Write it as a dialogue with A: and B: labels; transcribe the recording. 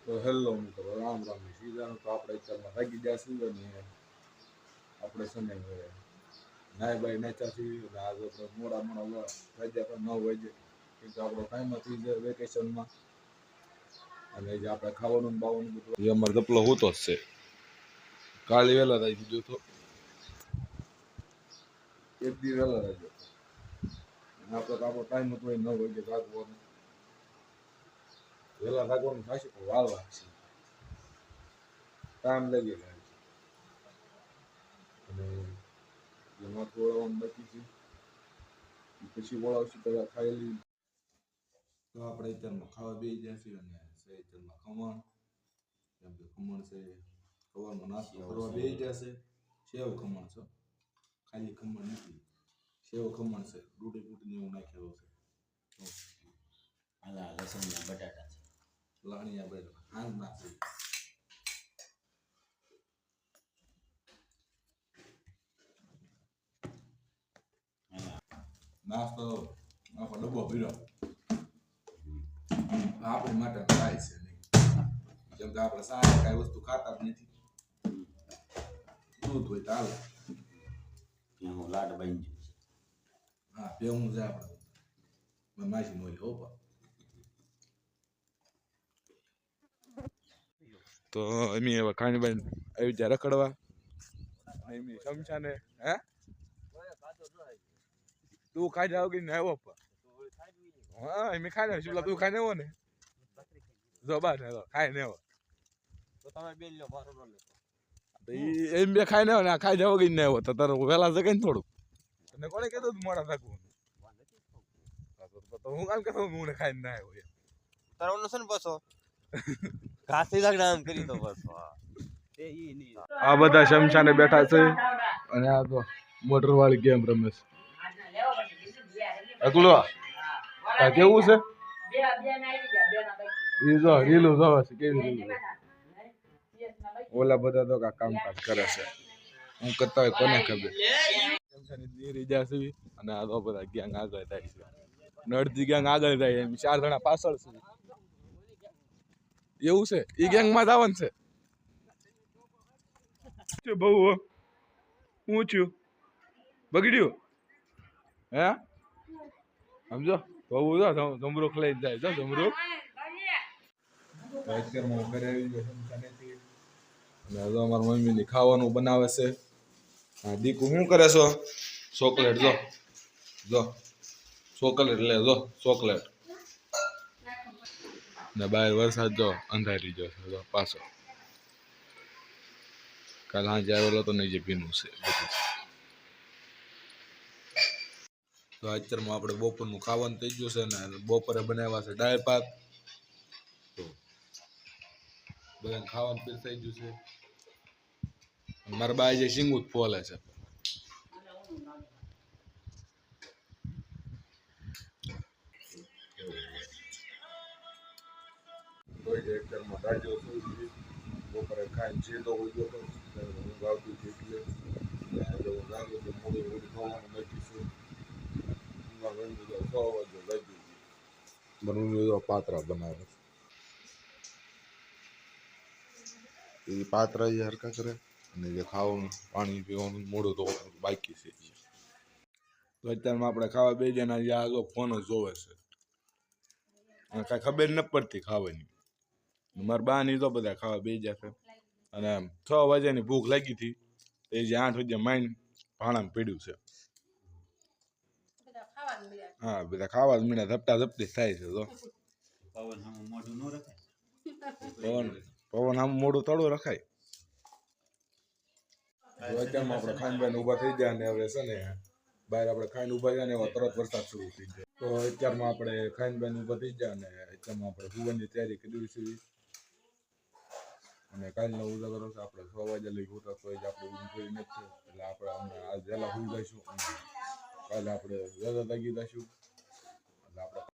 A: તો હેલો મિત્રો, રામ રામ. સીઝન તો આપણે અત્યારમાં લાગી ગયા છીએ ને આપણે છે ને નાય બાય નેચા છીએ. એટલે આજે આપણે મોડા વાગ્યા પણ 9 વાગે, કેમ કે આપણો ટાઈમ થઈ જાય વેકેશનમાં. અને જે આપણે ખાવાનું બાવાનું બધું એ અમારે દપલો હોતો જ છે. કાલે વહેલા થઈ દીધું તો એક દી વહેલા થઈ ગયો. આપણે આપણો ટાઈમ હતો એ 9 વાગે ભાગવાનો. વહેલા ભાગવાનું થશે પણ વાળવા છે, ટાઈમ લાગી જાય છે. અને જેમાં વળવાનું બાકી છે પછી વળાવશું પહેલાં ખાઈ. તો આપણે અત્યારમાં ખાવા બે ગયા છીએ અને અત્યારમાં ખમણ, કેમ કે ખમણ છે સવારમાં નાસ્તો કરવા બે ગયા છે. સેવ ખમણ છે, ખાલી ખમણ નથી, સેવ ખમણ છે, ડૂટી બૂટીને એવું નાખેલું છે.
B: લસણના બટાટા છે,
A: લાણિયા બટાટા હાંગ નાખી. નાસ્તો આખો ડબ્બો પીરો આપણી માટે થાય છે નહીં, કેમ કે આપણે સારી કઈ વસ્તુ ખાતા જ નથી. દૂધ હોય ચાલે,
B: હું લાડ બની ગયું છે.
A: હા પેવું છે આપણે માસી મોલી હોપા. તો અમે હવે ખાણીબાઈ આવી જાય રખડવા. એમ સમછા ને હે તું ખાઈ જાવ કે આવ્યો પણ હા એમ ખાઈ ને તું ખાઈ ને આવો ને જો બાર ને ખાઈ ને આવો
B: તો તમે બે લ્યો મારો ન લે.
A: એમ બે ખાઈ ને આવો ને ખાઈ જાવ કે ને આવો તો તારે વહેલા જગે ને થોડું. તને કોને કીધું મોડા થાકવું તો હું કામ કહેતો હું ખાઈને ના આવ્યો
B: તારો ઓનો છે ને પાછો ઘાસી લાગડા આમ કરી દો બસ.
A: આ બધા શમશાને બેઠા છે અને આ તો મોટર વાળી ગેમ રમે છે. અકલો આ કેવું છે ઈ જો રીલું જોવે છે કેવી રીલું. ઓલા બધા તો કામકાજ કરે છે, હું કરતા હોય કોને ખબર. શમશાની નીરી જા છે અને આ તો બધા ગેંગ આગળ થાય છે. નડતી ગેંગ આગળ જાય એમ 4 જણા પાછળ છે. એવું છે ઈ ગેંગ માં જવાનું છે. બહુ ઊંચ્યું બગડ્યું હે સમજો બહુ જમરૂખ લઈને જાય છે. જમરૂખ અત્યારમાં હું ઘરે આવી ગયો શમશાનેથી અને હવે અમારા મમ્મીની ખાવાનું બનાવે છે. હા દીકુ શું કરે છો? ચોકલેટ જો જો ચોકલેટ લે જો ચોકલેટ. ને બહાર વરસાદ જો અંધારી ગયો છે જો પાછો. કાલ સાંજે આવેલો તો નહીં જે ભીનું છે બધું. તો અત્યારમાં આપણે બપોરનું ખાવાનું થઈ ગયું છે ને બપોરે બનાવ્યા છે દાળ ભાત. તો બધાને ખાવાનું પીર થઈ ગયું છે. મારા બા જે શીંગું જ ફોલે છે. બપોરે ખાઈને સીધો હોય ગયો ઊંઘ આવતી હતી એટલે મોડું ખાવાનું બાકી છે. પાત્રા બનાવે એ પાત્રા એ હરકા કરે અને જે ખાવાનું પાણી પીવાનું મોડું તો બાકી છે. તો અત્યારમાં આપણે ખાવા બે જણા જે આગળ ફોન જ જોવે છે અને કાંઈ ખબર ન પડતી ખાવાની. મારા બા ની તો બધા ખાવા બે જશે અને 6 વાગ્યાની ભૂખ લાગી હતી એ જે 8 વાગ્યા માઇન ભાણામાં પીડ્યું છે. હા બધા ખાવા જ મળ્યા ધપટા ધપટી થાય છે. તો
B: પવન સામે મોઢું ન રખાય.
A: પવન આમ મોઢું થોડું રખાય. અત્યારમાં આપણે ખાઈને ઊભા થઈ ગયા ને હવે છે ને બહાર આપણે ખાઈને ઊભા થયા ને એવા તરત વરસાદ શરૂ થઈ જાય. તો અત્યારમાં આપણે ખાઈને ઊભા થઈ ગયા ને અત્યારમાં આપણે સુવાની તૈયારી કરી છે અને કાલનો ઉજાગરો છે આપણે 6 વાગ્યા લઈ હોતા તો જ આપણે ઊંઘ કરી નથી એટલે આપણે હમણાં આજ વહેલા સુઈ જઈશું અને કાલે આપણે વહેલા જાગી જઈશું એટલે આપણે